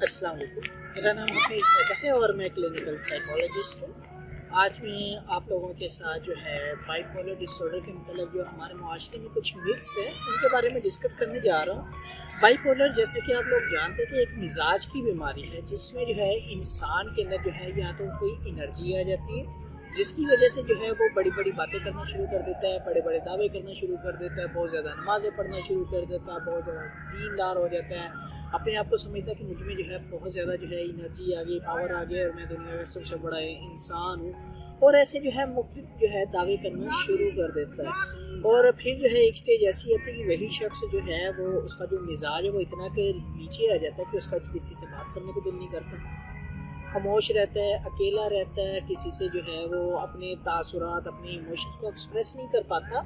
अस्सलाम वालेकुम। मेरा नाम हफीज़ नदा है और मैं क्लिनिकल साइकोलॉजिस्ट हूँ। आज मैं आप लोगों के साथ जो है बाइपोलर डिसऑर्डर के मतलब जो हमारे माशरे में कुछ मिथ्स हैं उनके बारे में डिस्कस करने जा रहा हूँ। बाइपोलर जैसे कि आप लोग जानते हैं कि एक मिजाज की बीमारी है जिसमें जो है इंसान के अंदर जो है या तो कोई एनर्जी आ जाती है जिसकी वजह से जो है वो बड़ी बड़ी बातें करना शुरू कर देता है, बड़े बड़े दावे करना शुरू कर देता है, बहुत ज़्यादा नमाज़ें पढ़ना शुरू कर देता है, बहुत ज़्यादा दीनदार हो जाता है, अपने आप को समझता है कि मुझ में जो है बहुत ज़्यादा जो है एनर्जी आ गई, पावर आ गई और मैं दुनिया का सबसे बड़ा इंसान हूँ। और ऐसे जो है मुख्तलिफ जो है दावे करना शुरू कर देता है। और फिर जो है एक स्टेज ऐसी आती है कि वही शख्स जो है वो उसका जो मिजाज है वो इतना के नीचे आ जाता है कि उसका किसी से बात करने को दिल नहीं करता, खामोश रहता है, अकेला रहता है, किसी से जो है वो अपने तासुरात अपने इमोशंस को एक्सप्रेस नहीं कर पाता।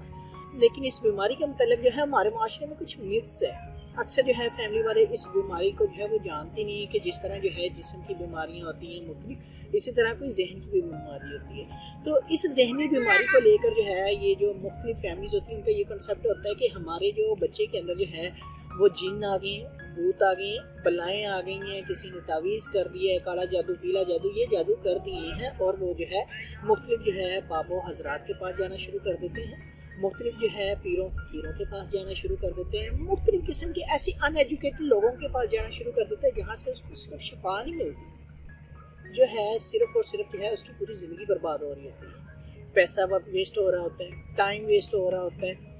लेकिन इस बीमारी का मतलब जो है हमारे माशरे में कुछ मिथ्स है। अक्सर जो है फैमिली वाले इस बीमारी को जो है वो जानते नहीं है कि जिस तरह जो है जिस्म की बीमारियां होती हैं मुख्तलिफ, इसी तरह कोई जहन की भी बीमारी होती है। तो इस जहनी बीमारी को लेकर जो है ये जो मुख्तलिफ फैमिलीज होती हैं उनका ये कंसेप्ट होता है कि हमारे जो बच्चे के अंदर जो है वो जिन्न आ गए, भूत आ गए, बलाएँ आ गई हैं, किसी ने तावीज़ कर दिया है, काला जादू पीला जादू ये जादू कर दिए हैं। और वो जो है मुख्तलिफ जो है बाबो हजरात के पास जाना शुरू कर देते हैं, मुख्तलिफ जो है पीरों फकीरों के पास जाना शुरू कर देते हैं, मुख्तलिफ किस्म के ऐसे अनएजुकेटेड लोगों के पास जाना शुरू कर देते हैं जहाँ से उसको सिर्फ शफा नहीं मिलती, जो है सिर्फ और सिर्फ जो है उसकी पूरी ज़िंदगी बर्बाद हो रही होती है, पैसा वेस्ट हो रहा होता है, टाइम वेस्ट हो रहा होता है।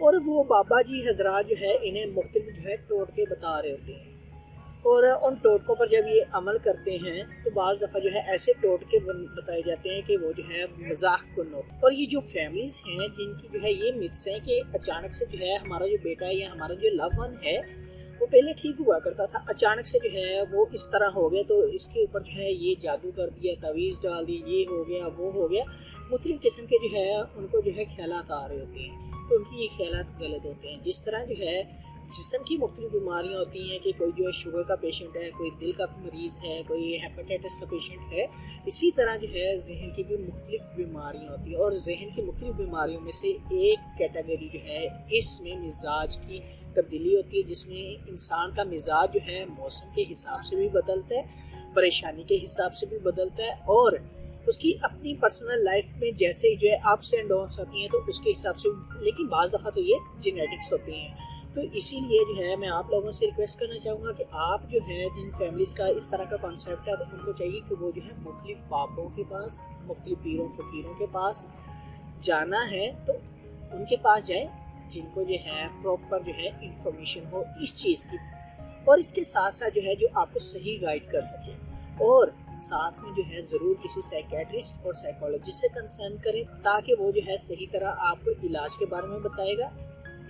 और वो बाबा जी हजरात जो है इन्हें मुख्तलिफ जो है टोटके बता रहे होते हैं और उन टोटकों पर जब ये अमल करते हैं तो बाज़ दफ़ा जो है ऐसे टोटके बताए जाते हैं कि वो जो है मजाक कुन हो। और ये जो फैमिलीज़ हैं जिनकी जो है ये मिथ्स हैं कि अचानक से जो है हमारा जो बेटा है या हमारा जो लव वन है वो पहले ठीक हुआ करता था, अचानक से जो है वो इस तरह हो गया तो इसके ऊपर जो है ये जादू कर दिया, तवीज़ डाल दी, ये हो गया वो हो गया। मुख्तलिफ किस्म के जो है उनको जो है ख्यालात आ रहे होते हैं तो उनकी ये ख्यालात गलत होते हैं। जिस तरह जो है जिस्म की मुख्तलिफ बीमारियाँ होती हैं कि कोई जो है शुगर का पेशेंट है, कोई दिल का मरीज़ है, कोई हेपेटाइटिस का पेशेंट है, इसी तरह जो है जहन की भी मुख्तलिफ बीमारियाँ होती हैं। और जहन की मुख्तलिफ बीमारियों में से एक कैटेगरी जो है इसमें मिजाज की तब्दीली होती है, जिसमें इंसान का मिजाज जो है मौसम के हिसाब से भी बदलता है, परेशानी के हिसाब से भी बदलता है और उसकी अपनी पर्सनल लाइफ में जैसे जो है अप्स एंड डाउन्स आती हैं तो उसके हिसाब से। लेकिन बाज़ दफ़ा तो ये जेनेटिक्स होती हैं। तो इसीलिए जो है मैं आप लोगों से रिक्वेस्ट करना चाहूँगा कि आप जो है जिन फैमिलीज़ का इस तरह का कॉन्सेप्ट है तो उनको चाहिए कि वो जो है मुख्तलिफ बाबों के पास, मुख्तलिफ पीरों फकीरों के पास जाना है तो उनके पास जाएँ जिनको जो है प्रॉपर जो है इंफॉर्मेशन हो इस चीज़ की, और इसके साथ साथ जो है जो आपको सही गाइड कर सके। और साथ में जो है ज़रूर किसी साइकेट्रिस्ट और साइकोलॉजिस्ट से कंसर्न करें ताकि वो जो है सही तरह आपको इलाज के बारे में बताएगा,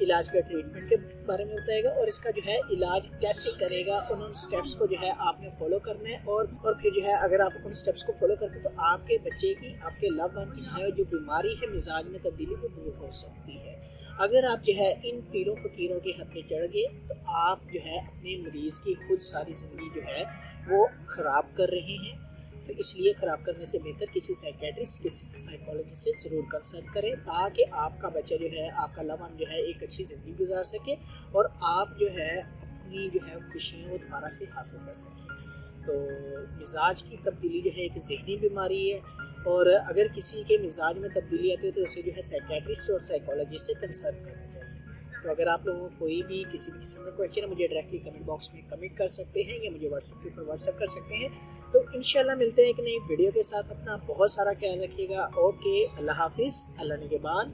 इलाज का ट्रीटमेंट के बारे में बताएगा और इसका जो है इलाज कैसे करेगा, उन स्टेप्स को जो है आपने फॉलो करना है। और फिर जो है अगर आप उन स्टेप्स को फॉलो करते हैं तो आपके बच्चे की, आपके लव वन की है जो बीमारी है मिजाज में तब्दीली वो दूर हो सकती है। अगर आप जो है इन पीरों फकीरों के हद पे चढ़ गए तो आप जो है अपने मरीज़ की खुद सारी ज़िंदगी जो है वो ख़राब कर रहे हैं। तो इसलिए ख़राब करने से बेहतर किसी साइकेट्रिस्ट, किसी साइकोलॉजिस्ट से ज़रूर कंसल्ट करें ताकि आपका बच्चा जो है, आपका लव वन जो है एक अच्छी ज़िंदगी गुजार सके और आप जो है अपनी जो है खुशियाँ वो दोबारा से हासिल कर सकें। तो मिजाज की तब्दीली जो है एक ज़हनी बीमारी है और अगर किसी के मिजाज में तब्दीली आती है तो उसे जो है साइकेट्रिस्ट और साइकोलॉजिस्ट से कंसल्ट करना चाहिए। तो अगर आप लोगों को कोई भी किसी भी किस्म का क्वेश्चन है मुझे डायरेक्टली कमेंट बॉक्स में कमेंट कर सकते हैं या मुझे व्हाट्सएप के ऊपर व्हाट्सएप कर सकते हैं। तो इंशाल्लाह मिलते हैं एक नई वीडियो के साथ। अपना बहुत सारा ख्याल रखिएगा। ओके, अल्लाह हाफिज़, अल्लाह निगहबान।